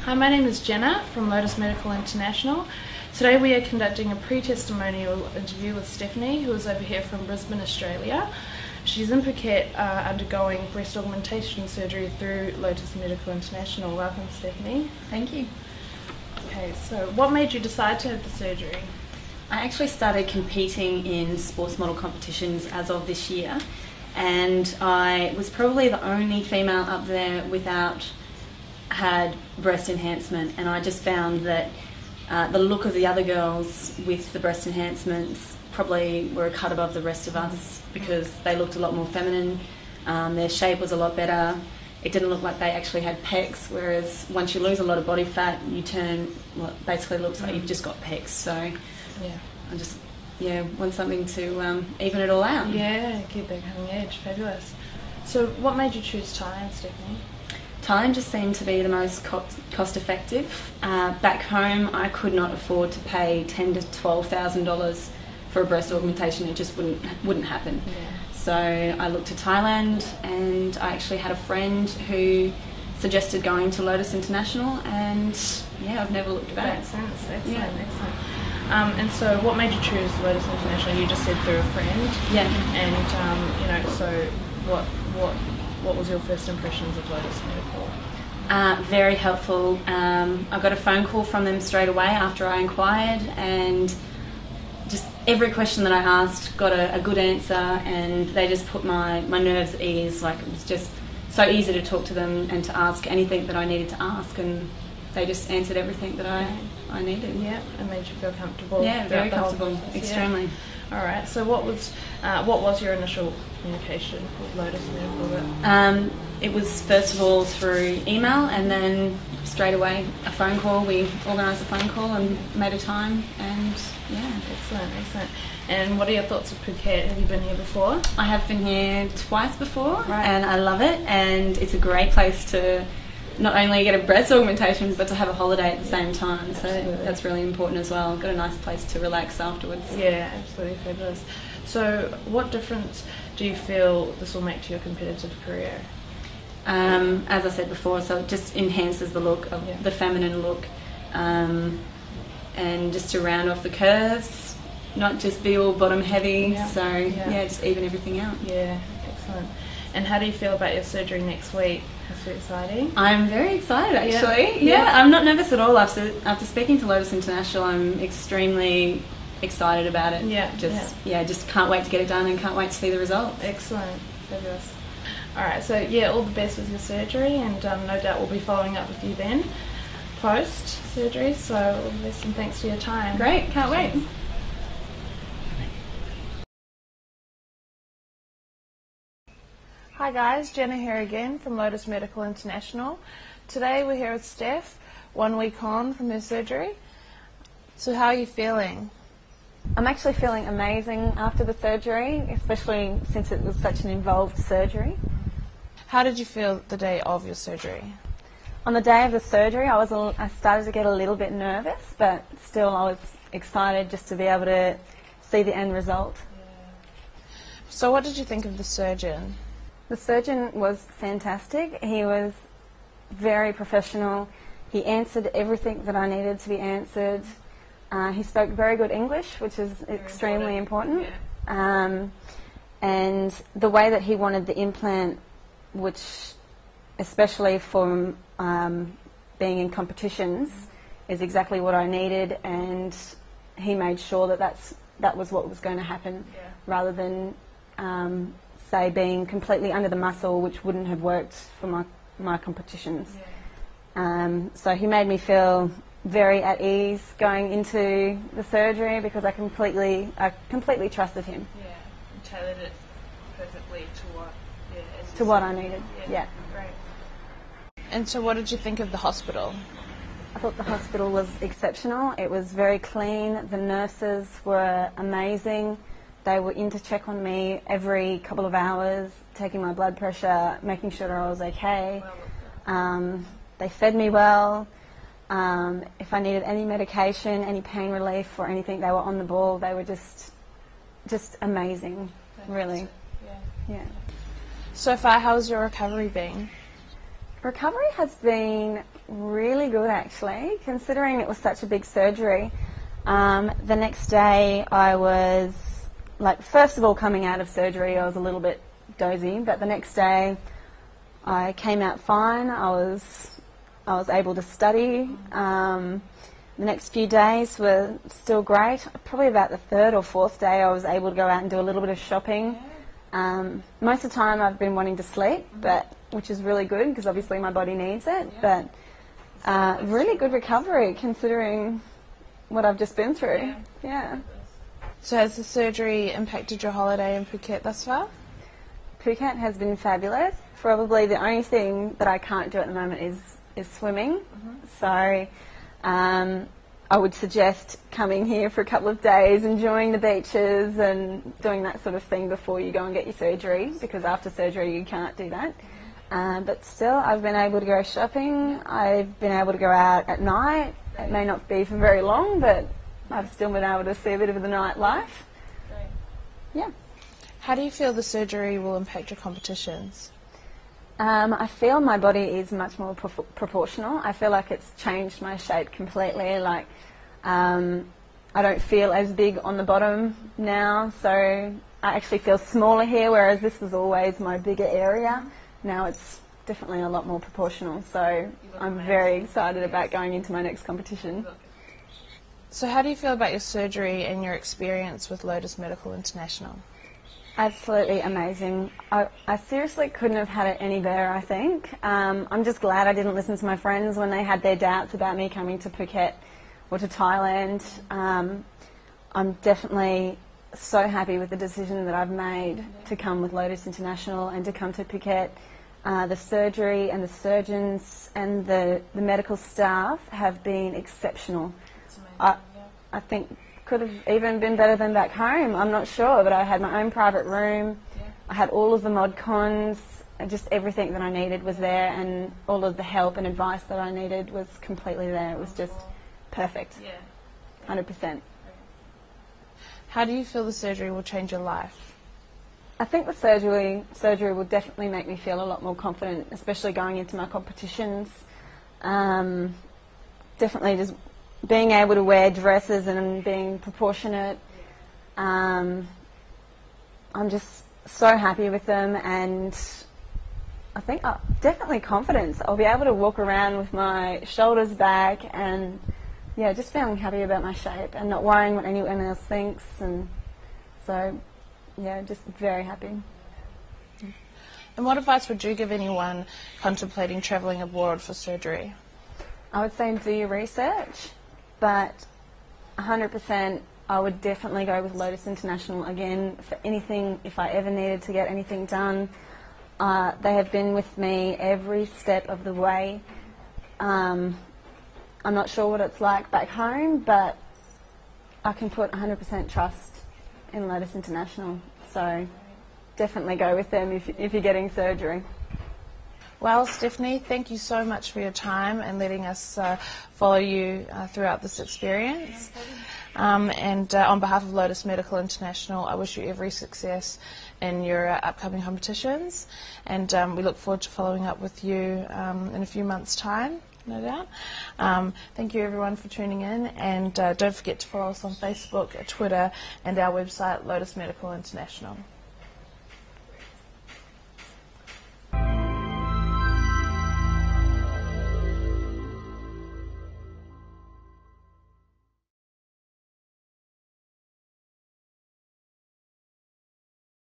Hi, my name is Jenna from Lotus Medical International. Today we are conducting a pre-testimonial interview with Stephanie, who is over here from Brisbane, Australia. She's in Phuket undergoing breast augmentation surgery through Lotus Medical International. Welcome, Stephanie. Thank you. Okay, so what made you decide to have the surgery? I actually started competing in sports model competitions as of this year, and I was probably the only female up there without had breast enhancement, and I just found that the look of the other girls with the breast enhancements probably were a cut above the rest of us because they looked a lot more feminine, their shape was a lot better. It didn't look like they actually had pecs, whereas once you lose a lot of body fat, you turn what basically looks like you've just got pecs. So Yeah. I just want something to even it all out. Yeah, keep that cutting edge. Fabulous. So what made you choose Thailand, Stephanie? Thailand just seemed to be the most cost effective. Back home, I could not afford to pay $10,000 to $12,000 for a breast augmentation. It just wouldn't happen. Yeah. So I looked to Thailand, and I actually had a friend who suggested going to Lotus International, and yeah, I've never looked back. Makes sense. Excellent, Yeah. excellent. And so what made you choose Lotus International? You just said through a friend. Yeah. And so what was your first impressions of Lotus Medical? Very helpful. I got a phone call from them straight away after I inquired, and just every question that I asked got a good answer, and they just put my nerves at ease. Like, it was just so easy to talk to them and to ask anything that I needed to ask, and they just answered everything that I needed. Yeah, it made you feel comfortable. Yeah, very throughout the whole comfortable, process, extremely. Yeah. All right. So what was your initial communication with Lotus Medical? It was first of all through email, and then straight away a phone call. We organised a phone call and made a time, and yeah. Excellent, excellent. And what are your thoughts of Phuket? Have you been here before? I have been here twice before, Right. and I love it, and it's a great place to not only get a breast augmentation but to have a holiday at the same time. So Absolutely. that's really important as well. Got a nice place to relax afterwards. Yeah, absolutely fabulous. So what difference do you feel this will make to your competitive career? As I said before, so it just enhances the look of the feminine look, and just to round off the curves, not just be all bottom heavy. Yeah. So Yeah. just even everything out. Yeah, excellent. And how do you feel about your surgery next week? That's so exciting. I'm very excited, actually. Yeah. Yeah, I'm not nervous at all. After speaking to Lotus International, I'm extremely excited about it. Yeah, Just can't wait to get it done and can't wait to see the results. Excellent, fabulous. All right, so yeah, all the best with your surgery, and no doubt we'll be following up with you then, post surgery. So all the best, and thanks for your time. Great, can't wait. Hi guys, Jenna here again from Lotus Medical International. Today we're here with Steph, 1 week on from her surgery. So how are you feeling? I'm actually feeling amazing after the surgery, especially since it was such an involved surgery. How did you feel the day of your surgery? On the day of the surgery, I started to get a little bit nervous, but still I was excited just to be able to see the end result. So what did you think of the surgeon? The surgeon was fantastic. He was very professional. He answered everything that I needed to be answered. He spoke very good English, which is extremely important. Yeah. And the way that he wanted the implant, which especially for being in competitions, is exactly what I needed, and he made sure that was what was going to happen, rather than say being completely under the muscle, which wouldn't have worked for my competitions. So he made me feel very at ease going into the surgery because I completely trusted him. Yeah, and tailored it perfectly to what I needed. Yeah. Great. And so what did you think of the hospital? I thought the hospital was exceptional. It was very clean. The nurses were amazing. They were in to check on me every couple of hours, taking my blood pressure, making sure I was okay. They fed me well. If I needed any medication, any pain relief or anything, they were on the ball. They were just amazing, really. Yeah. Yeah. So far, how's your recovery been? Recovery has been really good, actually, considering it was such a big surgery. The next day I was, first of all, coming out of surgery, I was a little bit dozy, but the next day I came out fine. I was able to study. The next few days were still great. Probably about the third or fourth day I was able to go out and do a little bit of shopping. Most of the time I've been wanting to sleep, which is really good because obviously my body needs it, but really good recovery considering what I've just been through. Yeah. So has the surgery impacted your holiday in Phuket thus far? Phuket has been fabulous. Probably the only thing that I can't do at the moment is swimming. So I would suggest coming here for a couple of days, enjoying the beaches and doing that sort of thing before you go and get your surgery, because after surgery you can't do that. But still, I've been able to go shopping. I've been able to go out at night. It may not be for very long, but I've still been able to see a bit of the nightlife. Yeah. How do you feel the surgery will impact your competitions? I feel my body is much more proportional. I feel like it's changed my shape completely. I don't feel as big on the bottom now, so I actually feel smaller here, whereas this was always my bigger area. Now it's definitely a lot more proportional, so I'm very excited about going into my next competition. So how do you feel about your surgery and your experience with Lotus Medical International? Absolutely amazing. I seriously couldn't have had it any better, I think. I'm just glad I didn't listen to my friends when they had their doubts about me coming to Phuket or to Thailand. I'm definitely so happy with the decision that I've made to come with Lotus International and to come to Phuket. The surgery and the surgeons and the medical staff have been exceptional. I think could have even been better than back home, I'm not sure, but I had my own private room, I had all of the mod cons, just everything that I needed was there, and all of the help and advice that I needed was completely there. It was just perfect, 100%. How do you feel the surgery will change your life? I think the surgery will definitely make me feel a lot more confident, especially going into my competitions. Definitely just being able to wear dresses and being proportionate. I'm just so happy with them, and I think definitely confidence. I'll be able to walk around with my shoulders back and just feeling happy about my shape and not worrying what anyone else thinks, and so just very happy. And what advice would you give anyone contemplating travelling abroad for surgery? I would say do your research, but 100% I would definitely go with Lotus International again for anything, if I ever needed to get anything done. They have been with me every step of the way. I'm not sure what it's like back home, but I can put 100% trust in Lotus International, so definitely go with them if you're getting surgery. Well, Stephanie, thank you so much for your time and letting us follow you throughout this experience. And on behalf of Lotus Medical International, I wish you every success in your upcoming competitions, and we look forward to following up with you in a few months' time, no doubt. Thank you everyone for tuning in, and don't forget to follow us on Facebook, Twitter, and our website, Lotus Medical International.